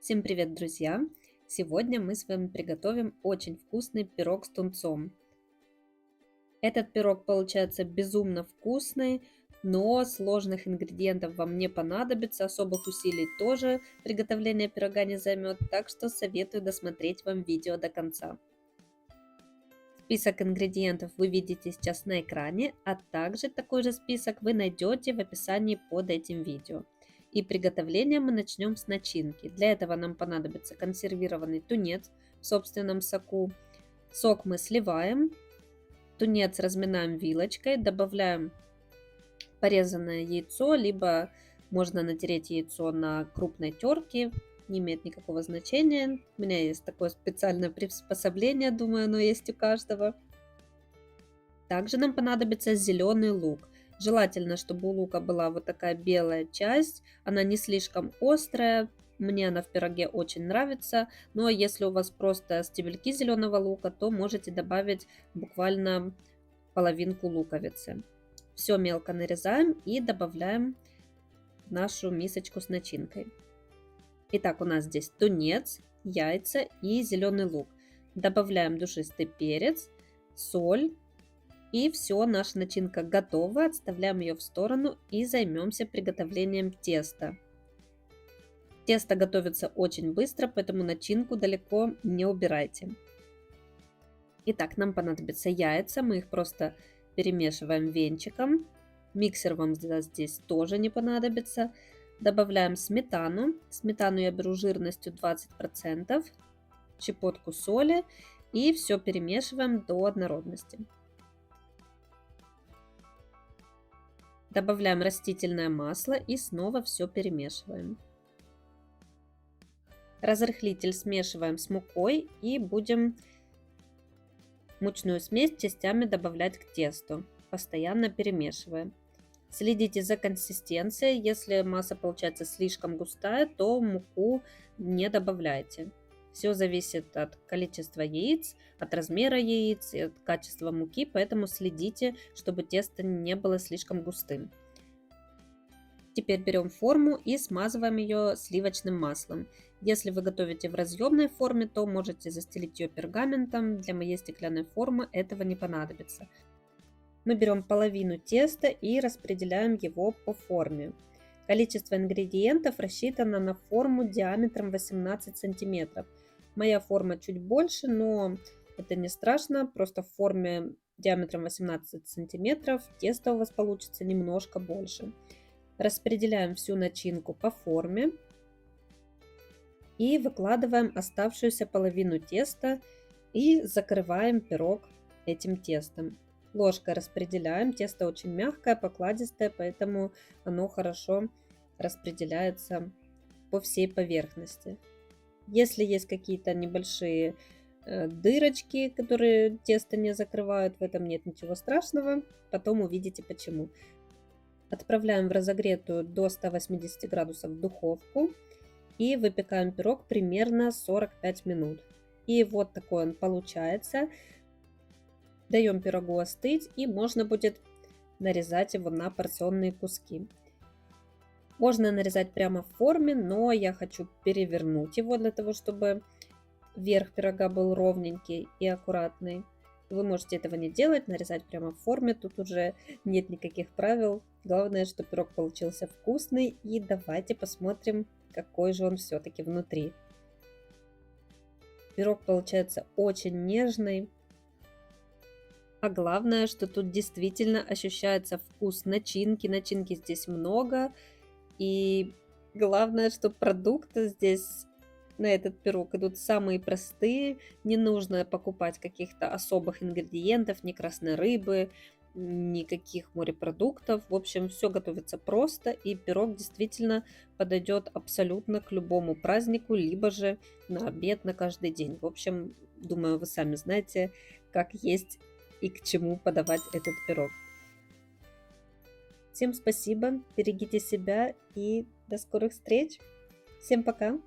Всем привет, друзья! Сегодня мы с вами приготовим очень вкусный пирог с тунцом. Этот пирог получается безумно вкусный, но сложных ингредиентов вам не понадобится, особых усилий тоже приготовление пирога не займет, так что советую досмотреть вам видео до конца. Список ингредиентов вы видите сейчас на экране, а также такой же список вы найдете в описании под этим видео. И приготовление мы начнем с начинки. Для этого нам понадобится консервированный тунец в собственном соку. Сок мы сливаем, тунец разминаем вилочкой, добавляем порезанное яйцо, либо можно натереть яйцо на крупной терке, не имеет никакого значения. У меня есть такое специальное приспособление, думаю, оно есть у каждого. Также нам понадобится зеленый лук. Желательно, чтобы у лука была вот такая белая часть, она не слишком острая. Мне она в пироге очень нравится, но если у вас просто стебельки зеленого лука, то можете добавить буквально половинку луковицы. Все мелко нарезаем и добавляем в нашу мисочку с начинкой. Итак, у нас здесь тунец, яйца и зеленый лук. Добавляем душистый перец, соль. И все, наша начинка готова. Отставляем ее в сторону и займемся приготовлением теста. Тесто готовится очень быстро, поэтому начинку далеко не убирайте. Итак, нам понадобятся яйца. Мы их просто перемешиваем венчиком. Миксер вам здесь тоже не понадобится. Добавляем сметану. Сметану я беру жирностью 20%. Щепотку соли. И все перемешиваем до однородности. Добавляем растительное масло и снова все перемешиваем. Разрыхлитель смешиваем с мукой и будем мучную смесь частями добавлять к тесту, постоянно перемешивая. Следите за консистенцией, если масса получается слишком густая, то муку не добавляйте. Все зависит от количества яиц, от размера яиц и от качества муки, поэтому следите, чтобы тесто не было слишком густым. Теперь берем форму и смазываем ее сливочным маслом. Если вы готовите в разъемной форме, то можете застелить ее пергаментом. Для моей стеклянной формы этого не понадобится. Мы берем половину теста и распределяем его по форме. Количество ингредиентов рассчитано на форму диаметром 18 см. Моя форма чуть больше, но это не страшно, просто в форме диаметром 18 см тесто у вас получится немножко больше. Распределяем всю начинку по форме и выкладываем оставшуюся половину теста и закрываем пирог этим тестом. Ложкой распределяем, тесто очень мягкое, покладистое, поэтому оно хорошо распределяется по всей поверхности. Если есть какие-то небольшие дырочки, которые тесто не закрывают, в этом нет ничего страшного, потом увидите почему. Отправляем в разогретую до 180 градусов духовку и выпекаем пирог примерно 45 минут. И вот такой он получается. Даем пирогу остыть и можно будет нарезать его на порционные куски. Можно нарезать прямо в форме, но я хочу перевернуть его для того, чтобы верх пирога был ровненький и аккуратный. Вы можете этого не делать, нарезать прямо в форме, тут уже нет никаких правил. Главное, что пирог получился вкусный, и давайте посмотрим, какой же он все-таки внутри. Пирог получается очень нежный, а главное, что тут действительно ощущается вкус начинки. Начинки здесь много, и главное, что продукты здесь на этот пирог идут самые простые, не нужно покупать каких-то особых ингредиентов, ни красной рыбы, никаких морепродуктов. В общем, все готовится просто, и пирог действительно подойдет абсолютно к любому празднику, либо же на обед на каждый день. В общем, думаю, вы сами знаете, как есть и к чему подавать этот пирог. Всем спасибо, берегите себя и до скорых встреч. Всем пока!